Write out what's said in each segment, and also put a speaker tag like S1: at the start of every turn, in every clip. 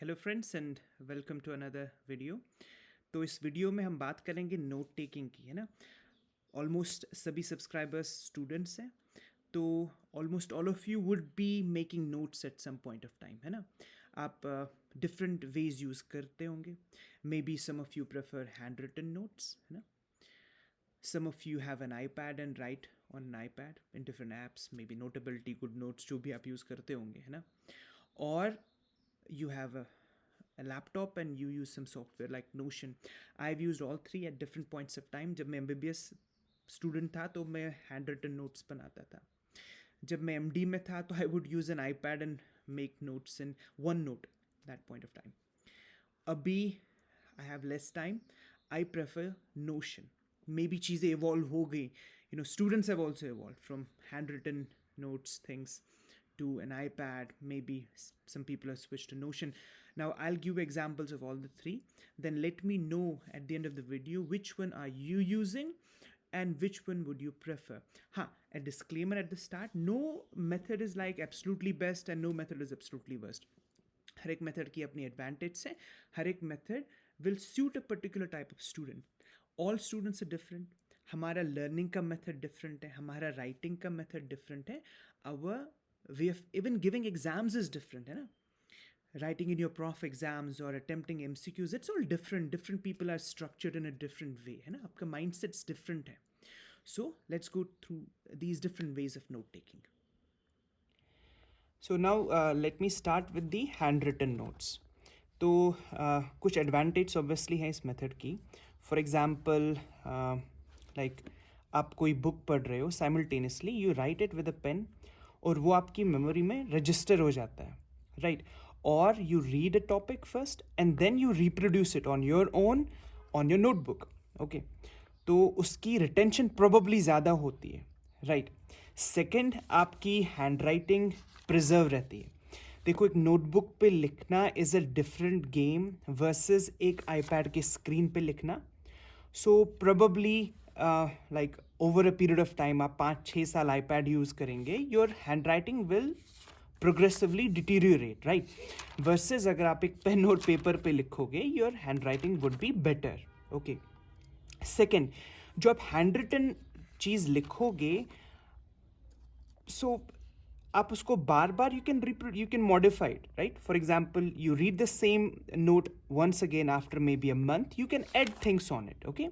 S1: Hello friends and welcome to another video. तो इस video में हम बात करेंगे नोट टेकिंग की, है ना। ऑलमोस्ट सभी सब्सक्राइबर्स स्टूडेंट्स हैं, तो almost all of you would be making notes at some point of time, है ना। आप डिफरेंट वेज यूज़ करते होंगे। Maybe some of you prefer handwritten notes, है ना। Some of you have an iPad and write on an iPad in different apps, maybe Notability, GoodNotes, जो भी आप use करते होंगे, है ना। और you have a laptop and you use some software like Notion. I've used all three at different points of time. जब मैं MBBS स्टूडेंट था तो मैं हैंड रिटन नोट्स बनाता था। जब मैं MD में था तो I would use an iPad and make notes in OneNote that point of time. अभी I have less time, I prefer Notion. Maybe चीज़ें इवॉल्व हो गई, you know, students have also evolve from handwritten notes things to an iPad. Maybe some people have switched to Notion. Now I'll give examples of all the three. Then let me know at the end of the video which one are you using and which one would you prefer. A disclaimer at the start: no method is like absolutely best and no method is absolutely worst. हर एक method की अपनी advantage है, हर एक method will suit a particular type of student. All students are different, हमारा learning का method different है, हमारा राइटिंग का मेथड डिफरेंट है, our way of even giving exams is different, है ना। Writing in your prof exams or attempting MCQs, it's all different. Different people are structured in a different way, है ना। आपका mindsets different है. So let's go through these different ways of note taking. So now let me start with the handwritten notes. तो कुछ advantage obviously हैं इस method की। For example like आप कोई बुक पढ़ रहे हो, simultaneously you write it with a pen और वो आपकी मेमोरी में रजिस्टर हो जाता है, राइट। और you read a topic first and then you reproduce it on your own on your notebook, okay. तो उसकी रिटेंशन प्रोबेबली ज़्यादा होती है, राइट। सेकेंड, आपकी हैंड राइटिंग प्रिजर्व रहती है। देखो, एक नोटबुक पे लिखना is a different game versus एक आईपैड के स्क्रीन पे लिखना। So probably like over a period of time आप 5-6 साल आईपैड यूज़ करेंगे, your handwriting will progressively deteriorate, right. Versus अगर आप एक पेन और पेपर पे लिखोगे, your hand writing would be better, okay. Second, जो आप हैंड रिटन चीज़ लिखोगे, सो आप उसको बार बार you can modify it, right? For example, you read the same note once again after maybe a month, you can add things on it, okay?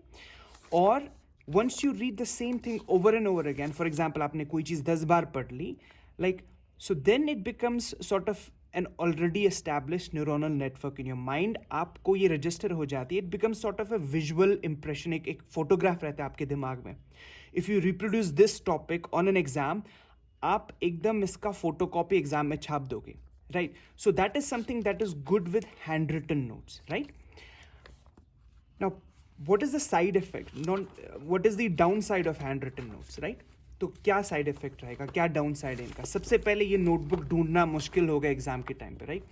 S1: Or once you read the same thing over and over again, for example, आपने कोई चीज़ 10 बार पढ़ ली, like, so then it becomes sort of an already established neuronal network in your mind. आपको ये register हो जाती है, it becomes sort of a visual impression, एक photograph रहता है आपके दिमाग में. If you reproduce this topic on an exam, आप एकदम इसका फोटोकॉपी एग्जाम में छाप दोगे, right. So that is something that is good with handwritten notes, right. Now what is the side effect, not what is the downside of handwritten notes, right. तो क्या side effect रहेगा, क्या down side है इनका। सबसे पहले ये notebook ढूंढना मुश्किल होगा एग्जाम के टाइम पे, राइट।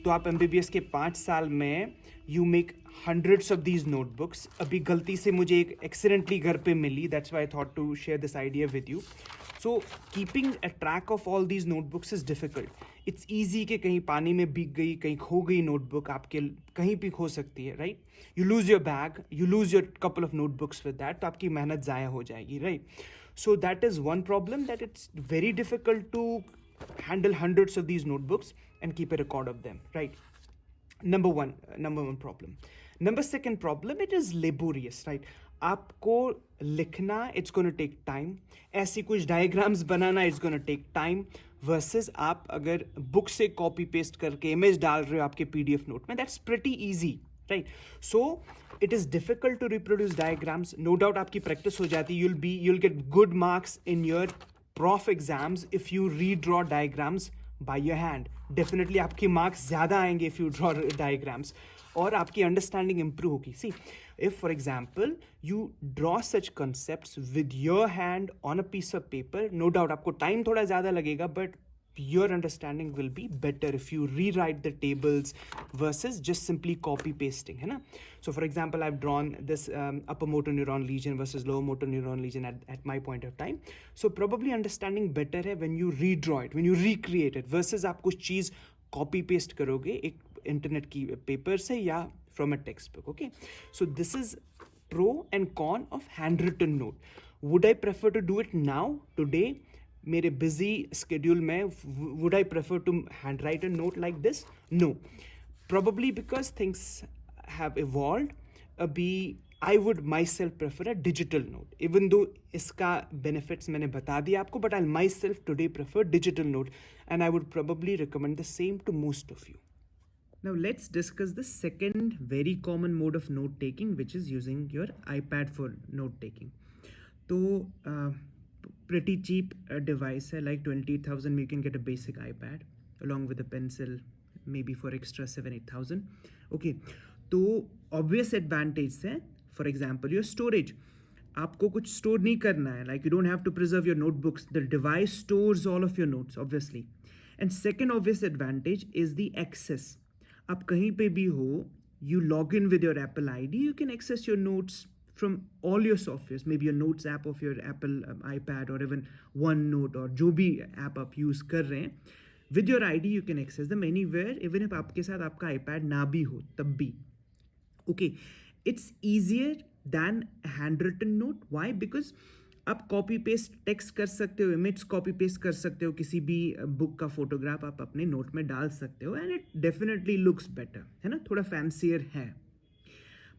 S1: तो आप MBBS के 5 साल में you make hundreds of these notebooks. अभी गलती से मुझे एक एक्सीडेंटली घर पे मिली, that's why I thought to share this idea with you. So keeping a track of all these notebooks is difficult. It's easy कि कहीं पानी में भीग गई, कहीं खो गई नोटबुक, आपके कहीं भी खो सकती है, right. You lose your bag, you lose your couple of notebooks with that, तो आपकी मेहनत ज़ाया हो जाएगी, right. So that is one problem, that it's very difficult to handle hundreds of these notebooks and keep a record of them, right? Number one problem. Number second problem, it is laborious, right? आपको लिखना, it's going to take time. ऐसी कुछ diagrams banana, it's going to take time. Versus आप अगर book से copy paste करके image डाल रहे हो आपके PDF नोट में, that's pretty easy, right? So it is difficult to reproduce diagrams. No doubt आपकी प्रैक्टिस हो जाती, you'll get good marks in your prof exams if you redraw diagrams by your hand. Definitely आपके marks ज़्यादा आएंगे if you draw diagrams, और आपकी understanding improve होगी. See, if for example you draw such concepts with your hand on a piece of paper, no doubt आपको time थोड़ा ज़्यादा लगेगा, but your understanding will be better if you rewrite the tables versus just simply copy pasting, है ना. So for example, I've drawn this upper motor neuron lesion versus lower motor neuron lesion at my point of time. So probably understanding better है when you redraw it, when you recreate it, versus आप कुछ चीज़ copy paste करोगे, एक internet की paper से या from a text book. Okay, so this is pro and con of handwritten note. Would I prefer to do it now, today, मेरे busy schedule में? Would I prefer to handwrite a note like this? No. Probably because things have evolved. अभी I would myself prefer a digital note. Even though इसका benefits मैंने बता दिया आपको, but I'll myself today prefer digital note, and I would probably recommend the same to most of you. Now let's discuss the second very common mode of note taking, which is using your iPad for note taking. So pretty cheap device hai, like 20,000 you can get a basic iPad along with a pencil, maybe for extra 7-8,000. Okay, तो obvious advantage है, for example your storage. आपको कुछ store नहीं करना है, like you don't have to preserve your notebooks. The device stores all of your notes, obviously. And second obvious advantage is the access. आप कहीं पे भी हो, you log in with your Apple ID, you can access your notes from all your softwares, maybe your notes app of your Apple iPad or even OneNote or जो भी app आप use कर रहे हैं, with your ID you can access them anywhere, even if आपके साथ आपका iPad ना भी हो तब भी. Okay, it's easier than handwritten note. Why? Because आप कॉपी पेस्ट टेक्स्ट कर सकते हो, इमेज कॉपी पेस्ट कर सकते हो, किसी भी बुक का फोटोग्राफ आप अपने नोट में डाल सकते हो, and it definitely looks better, है ना, थोड़ा फैंसियर है.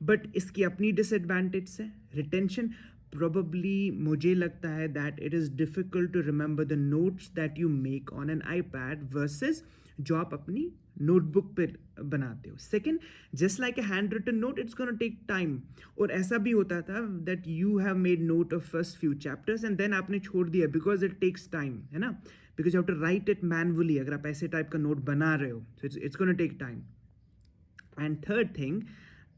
S1: बट इसकी अपनी डिसएडवांटेज है. रिटेंशन, probably मुझे लगता है that it is difficult to remember the notes that you make on an iPad versus जो आप अपनी नोटबुक पे बनाते हो. Second, just like a handwritten note, it's gonna take time. और ऐसा भी होता था that you have made note of first few chapters and then आपने छोड़ दिया बिकॉज इट टेक्स टाइम, है ना, because you have to write it manually. अगर आप ऐसे टाइप का नोट बना रहे हो, so it's gonna take time. And third thing,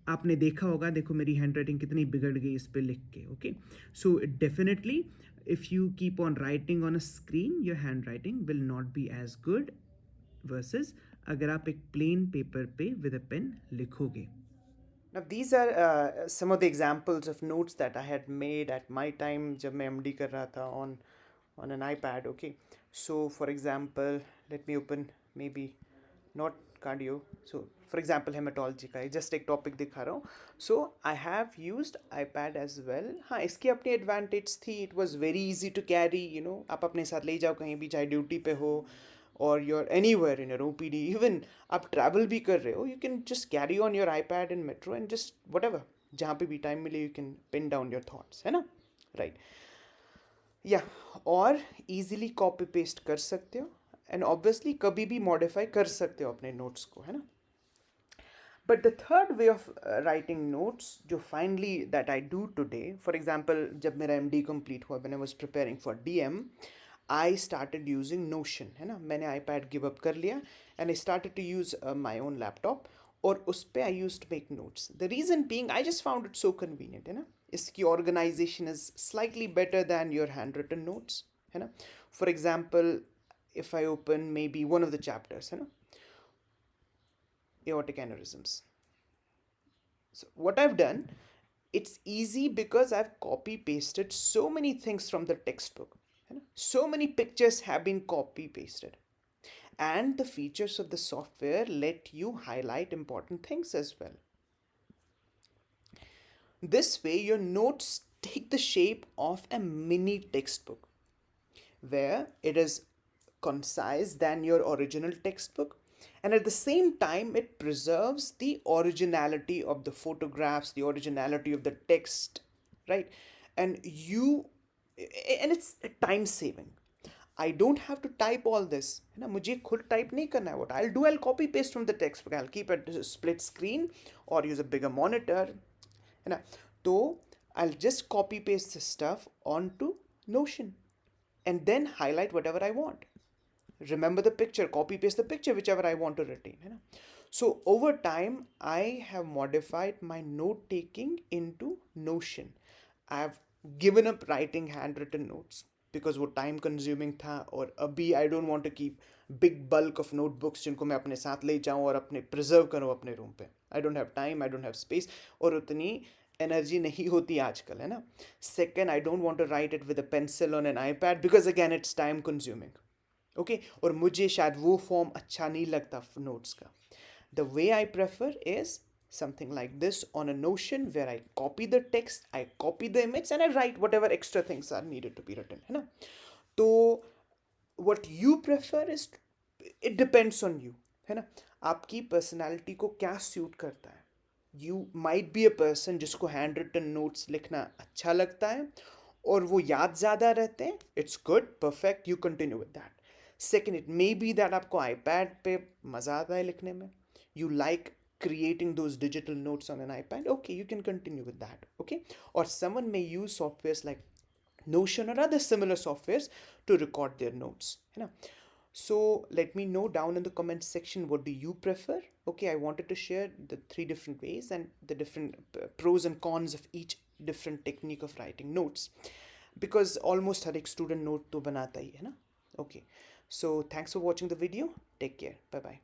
S1: आपने देखा होगा, देखो मेरी हैंड राइटिंग कितनी बिगड़ गई इस पे लिख के. Okay, so definitely if you keep on writing on a screen, your handwriting will not be as good versus अगर आप एक प्लेन पेपर पे विद अ पेन लिखोगे. Now these are some of the examples of notes that I had made at my time जब मैं MD कर रहा था on an iPad. Okay, so for example, let me open maybe not cardio. So for example hematology का just एक topic दिखा रहा हूँ. So I have used iPad as well. हाँ, इसकी अपनी advantage थी. It was very easy to carry. You know, आप अपने साथ ले जाओ कहीं भी, चाहे ड्यूटी पे हो or you're anywhere in your OPD, even आप travel भी कर रहे हो, you can just carry on your iPad in metro and just whatever, जहाँ पे भी time मिले, you can pin down your thoughts, है ना, right? Yeah, और easily copy paste कर सकते हो, and obviously कभी भी modify कर सकते हो अपने notes को, है ना. But the third way of writing notes, जो finally that I do today, for example, जब मेरा MD complete हुआ, when I was preparing for DM, I started using Notion, है ना, मैंने iPad give up कर लिया and I started to use my own laptop और उस पे I used to make notes. The reason being, I just found it so convenient, है ना, इसकी organization is slightly better than your handwritten notes, है ना. For example, if I open maybe one of the chapters, है ना, aortic aneurysms. So what I've done, it's easy because I've copy pasted so many things from the textbook. So many pictures have been copy pasted, and the features of the software let you highlight important things as well. This way your notes take the shape of a mini textbook where it is concise than your original textbook, and at the same time it preserves the originality of the photographs, the originality of the text, right? And it's time saving. I don't have to type all this, है ना, मुझे खुद type नहीं करना है. What I'll do, I'll copy paste from the textbook. I'll keep a split screen or use a bigger monitor, है ना. तो I'll just copy paste the stuff onto Notion and then highlight whatever I want. Remember the picture, copy paste the picture whichever I want to retain, है ना. So over time I have modified my note taking into Notion. I have given up writing handwritten notes because वो time consuming था, और अभी I don't want to keep big bulk of notebooks जिनको मैं अपने साथ ले जाऊँ और अपने preserve करूँ अपने room पे. I don't have time, I don't have space, और उतनी energy नहीं होती आजकल, है ना. Second, I don't want to write it with a pencil on an iPad because again it's time consuming. Okay, और मुझे शायद वो form अच्छा नहीं लगता notes का. The way I prefer is something like this on a Notion where I copy the text, I copy the image, and I write whatever extra things are needed to be written, है ना? तो what you prefer is, it depends on you, है ना? आपकी personality को क्या suit करता है. You might be a person जिसको हैंड रिटन नोट्स लिखना अच्छा लगता है और वो याद ज़्यादा रहते हैं. It's good, perfect, you continue with that. Second, it may be that आपको आईपैड पे मज़ा आता है लिखने में. You like creating those digital notes on an iPad, okay, you can continue with that, okay? Or someone may use softwares like Notion or other similar softwares to record their notes, है ना? So let me know down in the comment section, what do you prefer? Okay, I wanted to share the 3 different ways and the different pros and cons of each different technique of writing notes, because almost हर एक student note तो बनाता ही है ना. Okay, so thanks for watching the video. Take care. Bye bye.